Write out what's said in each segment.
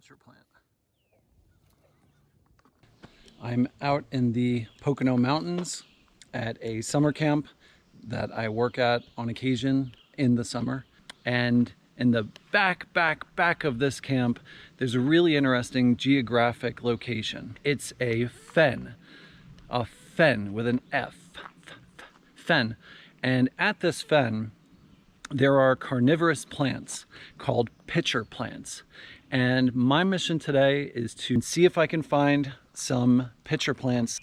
pitcher plant. I'm out in the Pocono Mountains at a summer camp that I work at on occasion in the summer. And in the back of this camp, there's a really interesting geographic location. It's a fen with an F, fen. And at this fen, there are carnivorous plants called pitcher plants. And my mission today is to see if I can find some pitcher plants.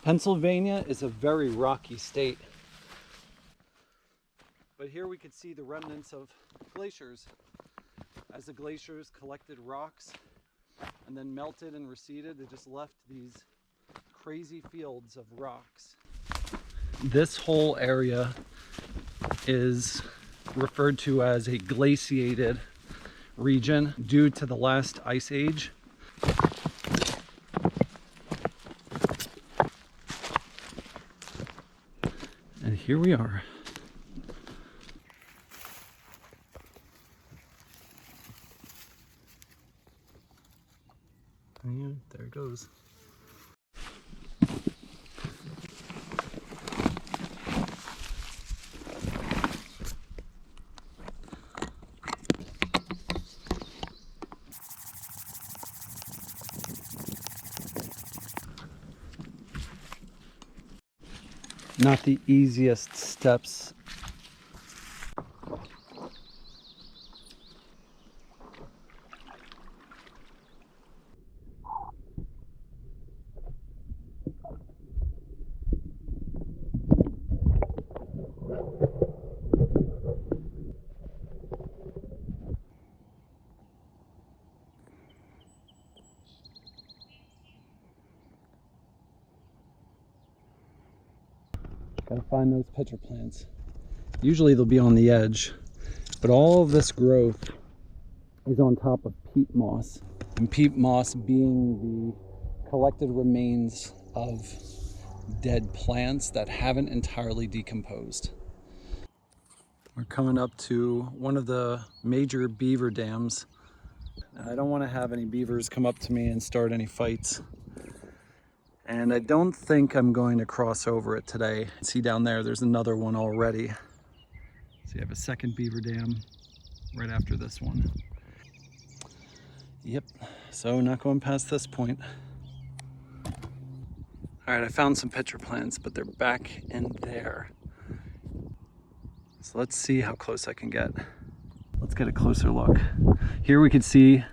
Pennsylvania is a very rocky state. But here we could see the remnants of glaciers. As the glaciers collected rocks and then melted and receded, they just left these crazy fields of rocks. This whole area is referred to as a glaciated region due to the last ice age. And here we are. And there it goes. Not the easiest steps. Gotta find those pitcher plants. Usually they'll be on the edge, but all of this growth is on top of peat moss. And peat moss being the collected remains of dead plants that haven't entirely decomposed. We're coming up to one of the major beaver dams. I don't want to have any beavers come up to me and start any fights. And I don't think I'm going to cross over it today. See down there, there's another one already. So you have a second beaver dam right after this one. Yep, so not going past this point. All right, I found some pitcher plants, but they're back in there. So let's see how close I can get. Let's get a closer look. Here we can see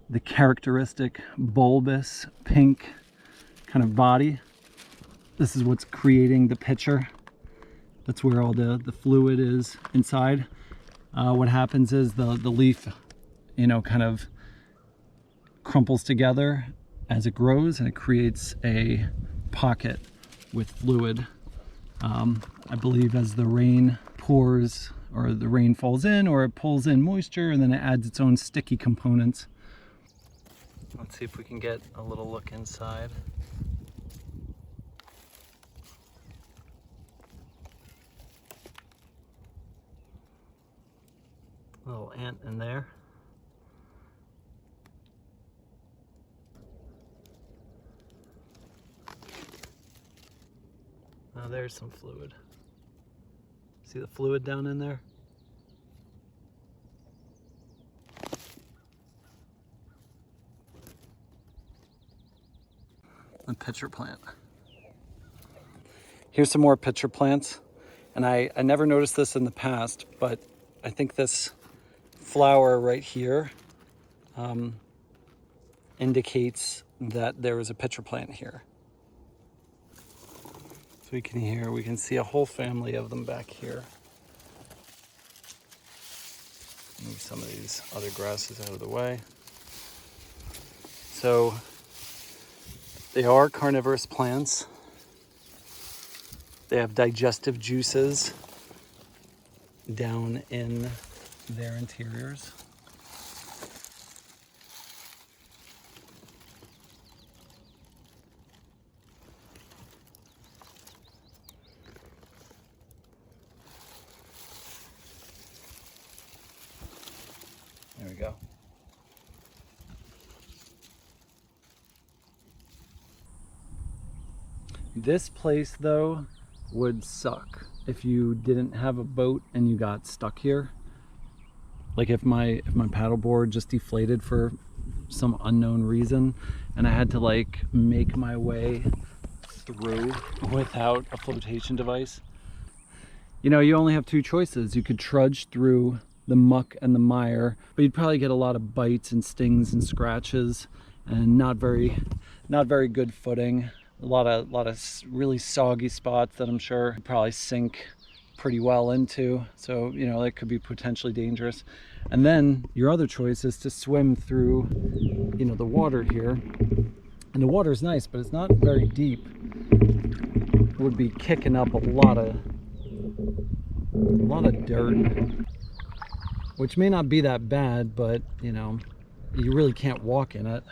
the characteristic bulbous pink kind of body. This is what's creating the pitcher. That's where all the fluid is inside. What happens is the leaf, kind of crumples together as it grows, and it creates a pocket with fluid. I believe as the rain pours, or the rain falls in, or it pulls in moisture, and then it adds its own sticky components. Let's see if we can get a little look inside. Little ant in there. Now there's some fluid. See the fluid down in there? A pitcher plant. Here's some more pitcher plants. And I never noticed this in the past, but I think this flower right here indicates that there is a pitcher plant here. So we can see a whole family of them back here. Move some of these other grasses out of the way. So they are carnivorous plants. They have digestive juices down in their interiors. There we go. This place though would suck if you didn't have a boat and you got stuck here. Like if my paddleboard just deflated for some unknown reason and I had to like make my way through without a flotation device. You know, you only have two choices. You could trudge through the muck and the mire, but you'd probably get a lot of bites and stings and scratches and not very good footing. A lot of really soggy spots that I'm sure you'd probably sink pretty well into. So, you know, that could be potentially dangerous. And then your other choice is to swim through, you know, the water here. And the water is nice, but it's not very deep. It would be kicking up a lot of dirt, which may not be that bad, but you know, you really can't walk in it.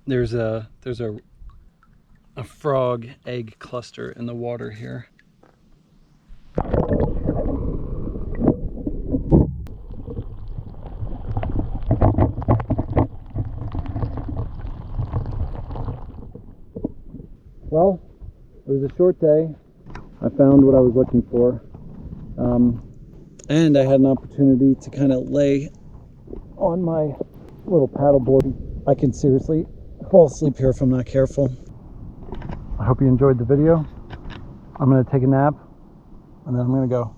There's a frog egg cluster in the water here. Well, it was a short day. I found what I was looking for. And I had an opportunity to kind of lay on my little paddleboard. I can seriously fall asleep here if I'm not careful. I hope you enjoyed the video. I'm going to take a nap and then I'm going to go.